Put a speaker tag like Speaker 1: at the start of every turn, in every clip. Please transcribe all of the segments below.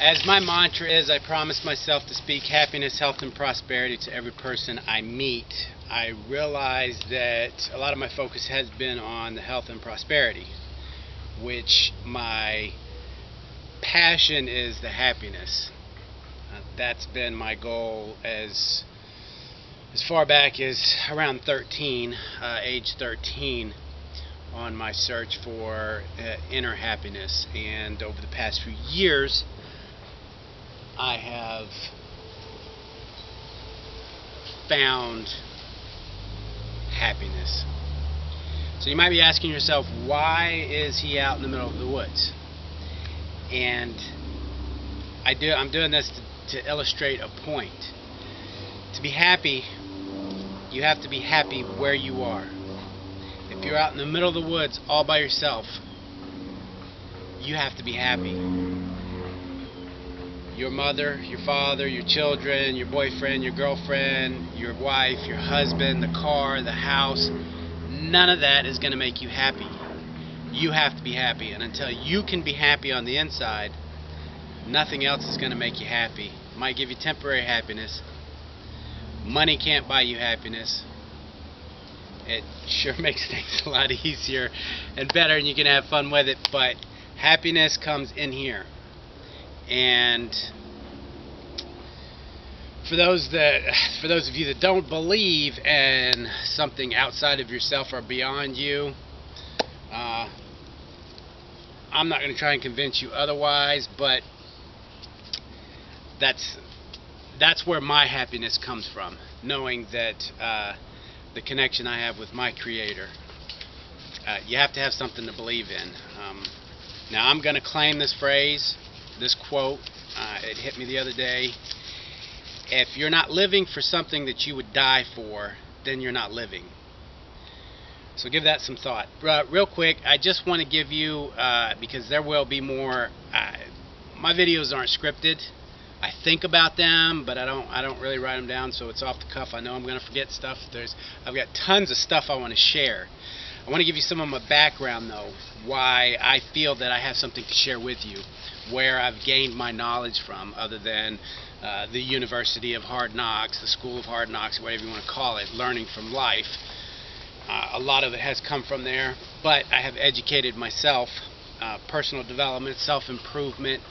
Speaker 1: As my mantra is, I promise myself to speak happiness, health, and prosperity to every person I meet. I realize that a lot of my focus has been on the health and prosperity, which my passion is the happiness. That's been my goal as far back as around 13, age 13, on my search for inner happiness. And over the past few years, I have found happiness. So you might be asking yourself, why is he out in the middle of the woods? And I'm doing this to illustrate a point. To be happy, you have to be happy where you are. If you're out in the middle of the woods all by yourself, you have to be happy. Your mother, your father, your children, your boyfriend, your girlfriend, your wife, your husband, the car, the house, none of that is going to make you happy. You have to be happy, and until you can be happy on the inside, nothing else is going to make you happy. It might give you temporary happiness. Money can't buy you happiness. It sure makes things a lot easier and better, and you can have fun with it, but happiness comes in here. And for those of you that don't believe in something outside of yourself or beyond you, I'm not going to try and convince you otherwise, but that's where my happiness comes from, knowing that the connection I have with my Creator. You have to have something to believe in. Now I'm going to claim this phrase, this quote. It hit me the other day. If you're not living for something that you would die for, then you're not living. So give that some thought. Real quick, I just want to give you, because there will be more, my videos aren't scripted. I think about them, but I don't really write them down, so it's off the cuff. I know I'm going to forget stuff. I've got tons of stuff I want to share. I want to give you some of my background, though, why I feel that I have something to share with you, where I've gained my knowledge from, other than the University of Hard Knocks, the School of Hard Knocks, whatever you want to call it, learning from life. A lot of it has come from there, but I have educated myself, personal development, self-improvement,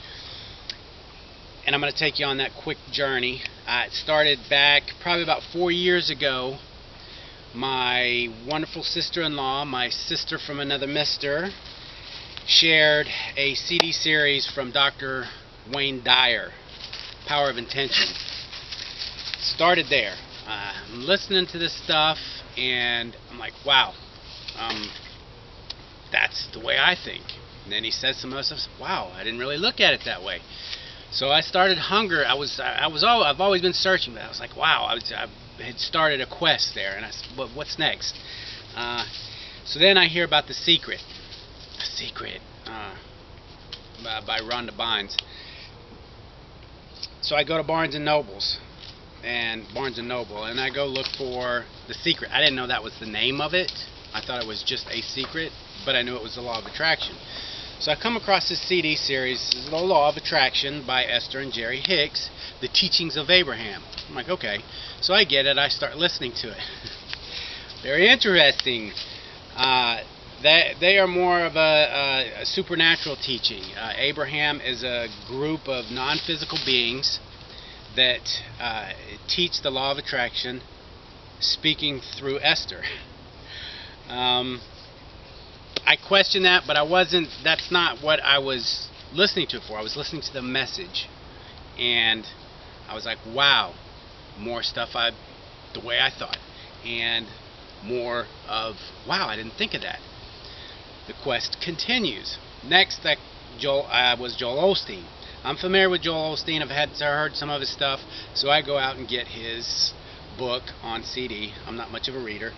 Speaker 1: and I'm going to take you on that quick journey. It started back probably about 4 years ago. My wonderful sister-in-law, my sister from another mister, shared a CD series from Dr. Wayne Dyer, Power of Intention. Started there. I'm listening to this stuff, and I'm like, wow, that's the way I think. And then he says some other stuff. Wow, I didn't really look at it that way. So I started hunger. I've always been searching, but I was like, wow, I had started a quest there, and I said, what's next? So then I hear about The Secret. The Secret, by Rhonda Bynes. So I go to Barnes & Noble, and I go look for The Secret. I didn't know that was the name of it. I thought it was just a secret, but I knew it was the Law of Attraction. So I come across this CD series, The Law of Attraction by Esther and Jerry Hicks, The Teachings of Abraham. I'm like, okay. So I get it. I start listening to it. Very interesting. They are more of a supernatural teaching. Abraham is a group of non-physical beings that teach the Law of Attraction, speaking through Esther. I question that, but that's not what I was listening to it for. I was listening to the message, and I was like, wow, more stuff the way I thought, and more of, wow, I didn't think of that. The quest continues. Next, was Joel Osteen. I'm familiar with Joel Osteen. I've heard some of his stuff, so I go out and get his book on CD. I'm not much of a reader,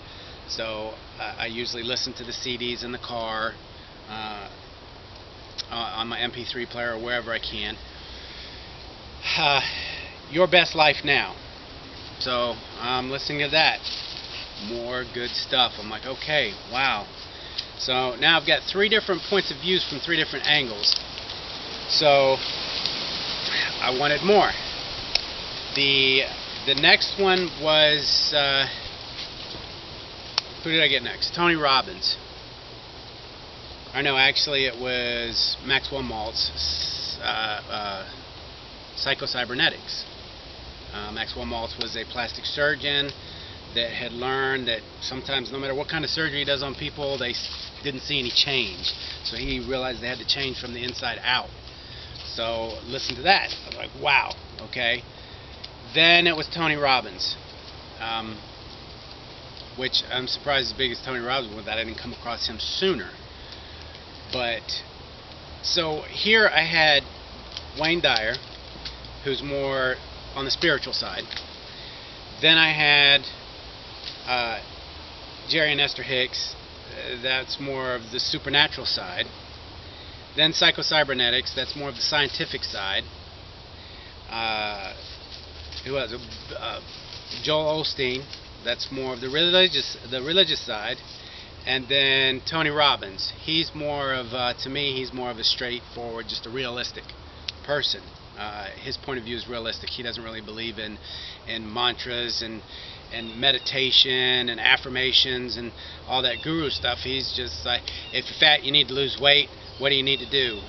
Speaker 1: so I usually listen to the CDs in the car, on my MP3 player, or wherever I can. Your Best Life Now. So I'm listening to that. More good stuff. I'm like, okay, wow. So now I've got 3 different points of views from 3 different angles. So I wanted more. The next one was who did I get next? Tony Robbins. Or no, actually it was Maxwell Maltz, Psycho-Cybernetics. Maxwell Maltz was a plastic surgeon that had learned that sometimes no matter what kind of surgery he does on people, they didn't see any change. So he realized they had to change from the inside out. So listen to that. I was like, wow, okay. Then it was Tony Robbins, which I'm surprised as big as Tony Robbins was that I didn't come across him sooner. But so here I had Wayne Dyer, who's more on the spiritual side. Then I had Jerry and Esther Hicks, that's more of the supernatural side. Then Psycho-Cybernetics, that's more of the scientific side. Who else? Joel Osteen, that's more of the religious side. And then Tony Robbins, he's more of, to me, he's more of a straightforward, just a realistic person. His point of view is realistic. He doesn't really believe in mantras and meditation and affirmations and all that guru stuff. He's just like, if you're fat, you need to lose weight. What do you need to do?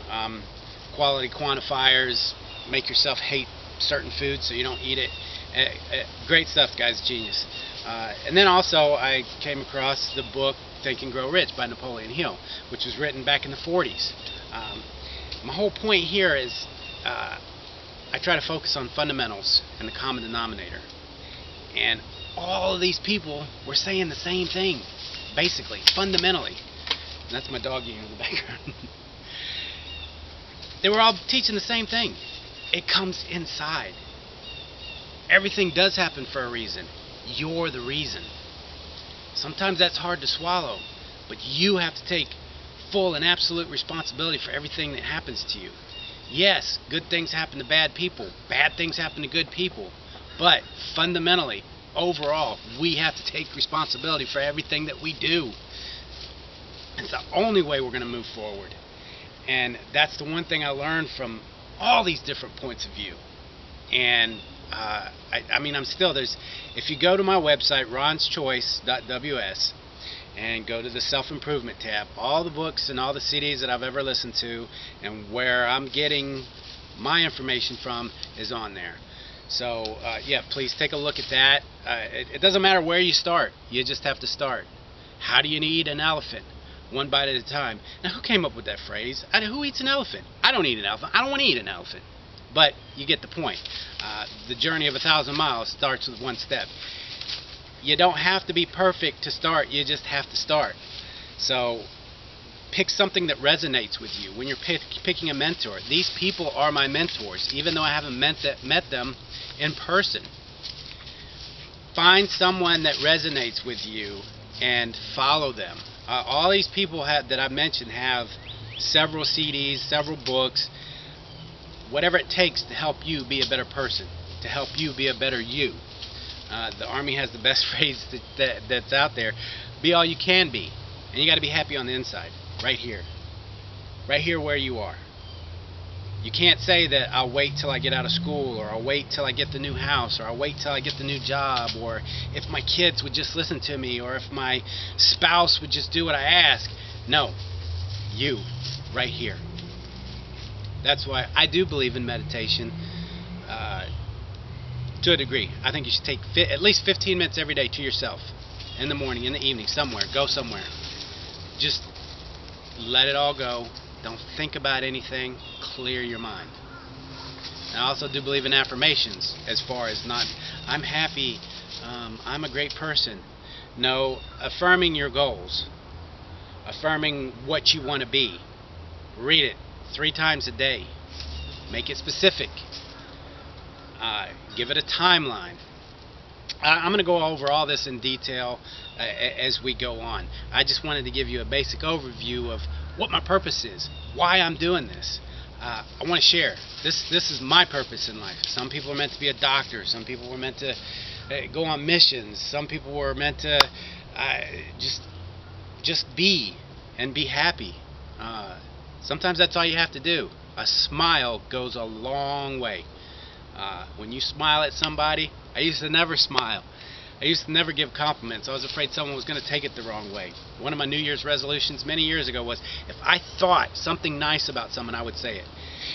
Speaker 1: Quality quantifiers, make yourself hate certain foods so you don't eat it. Great stuff, guys, genius. And then also I came across the book Think and Grow Rich by Napoleon Hill, which was written back in the 40s. My whole point here is I try to focus on fundamentals and the common denominator. And all of these people were saying the same thing, basically, fundamentally. And that's my doggy in the background. They were all teaching the same thing. It comes inside. Everything does happen for a reason. You're the reason. Sometimes that's hard to swallow, but you have to take full and absolute responsibility for everything that happens to you. Yes, good things happen to bad people. Bad things happen to good people. But fundamentally, overall, we have to take responsibility for everything that we do. It's the only way we're going to move forward. And that's the one thing I learned from all these different points of view. And I mean, I'm still, if you go to my website, ronschoice.ws, and go to the self-improvement tab, all the books and all the CDs that I've ever listened to and where I'm getting my information from is on there. So yeah, please take a look at that. It doesn't matter where you start, you just have to start. How do you eat an elephant? One bite at a time. Now, who came up with that phrase? Who eats an elephant? I don't eat an elephant. I don't want to eat an elephant. But you get the point. The journey of 1,000 miles starts with one step. You don't have to be perfect to start. You just have to start. So pick something that resonates with you. When you're picking a mentor, these people are my mentors, even though I haven't met them in person. Find someone that resonates with you and follow them. All these people that I mentioned have several CDs, several books, whatever it takes to help you be a better person, to help you be a better you. The Army has the best phrase that's out there: be all you can be. And you got to be happy on the inside, right here where you are. You can't say that I'll wait till I get out of school, or I'll wait till I get the new house, or I'll wait till I get the new job, or if my kids would just listen to me, or if my spouse would just do what I ask. No, you, right here. That's why I do believe in meditation to a degree. I think you should take at least 15 minutes every day to yourself, in the morning, in the evening, somewhere. Go somewhere. Just let it all go. Don't think about anything. Clear your mind. And I also do believe in affirmations, as far as not, I'm happy, I'm a great person. No, affirming your goals. Affirming what you want to be. Read it 3 times a day. Make it specific. Give it a timeline. I'm going to go over all this in detail as we go on. I just wanted to give you a basic overview of what my purpose is, why I'm doing this. I want to share. This is my purpose in life. Some people are meant to be a doctor. Some people were meant to go on missions. Some people were meant to just be and be happy. Sometimes that's all you have to do. A smile goes a long way. When you smile at somebody, I used to never smile. I used to never give compliments. I was afraid someone was going to take it the wrong way. One of my New Year's resolutions many years ago was if I thought something nice about someone, I would say it.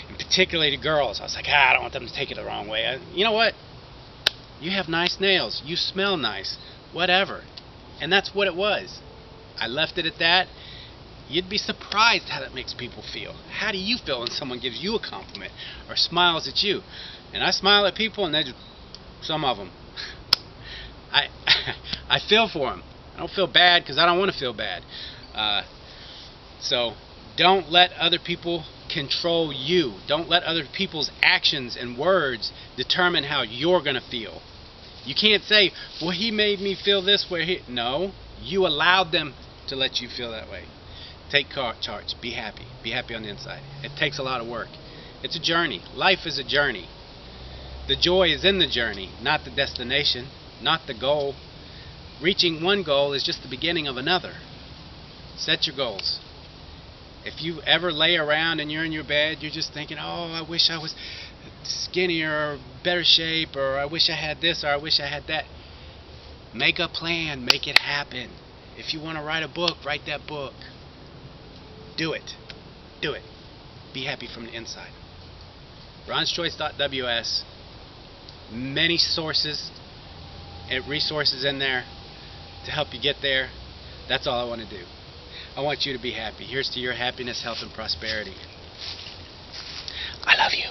Speaker 1: And particularly to girls, I was like, I don't want them to take it the wrong way. You know what? You have nice nails. You smell nice. Whatever. And that's what it was. I left it at that. You'd be surprised how that makes people feel. How do you feel when someone gives you a compliment or smiles at you? And I smile at people, and they just, some of them, I feel for them. I don't feel bad because I don't want to feel bad. So don't let other people control you. Don't let other people's actions and words determine how you're going to feel. You can't say, well, he made me feel this way. No, you allowed them to let you feel that way. Take charge. Be happy. Be happy on the inside. It takes a lot of work. It's a journey. Life is a journey. The joy is in the journey, not the destination, not the goal. Reaching one goal is just the beginning of another. Set your goals. If you ever lay around and you're in your bed, you're just thinking, oh, I wish I was skinnier or better shape, or I wish I had this, or I wish I had that. Make a plan. Make it happen. If you want to write a book, write that book. Do it. Do it. Be happy from the inside. RonsChoice.ws. Many sources and resources in there to help you get there. That's all I want to do. I want you to be happy. Here's to your happiness, health, and prosperity. I love you.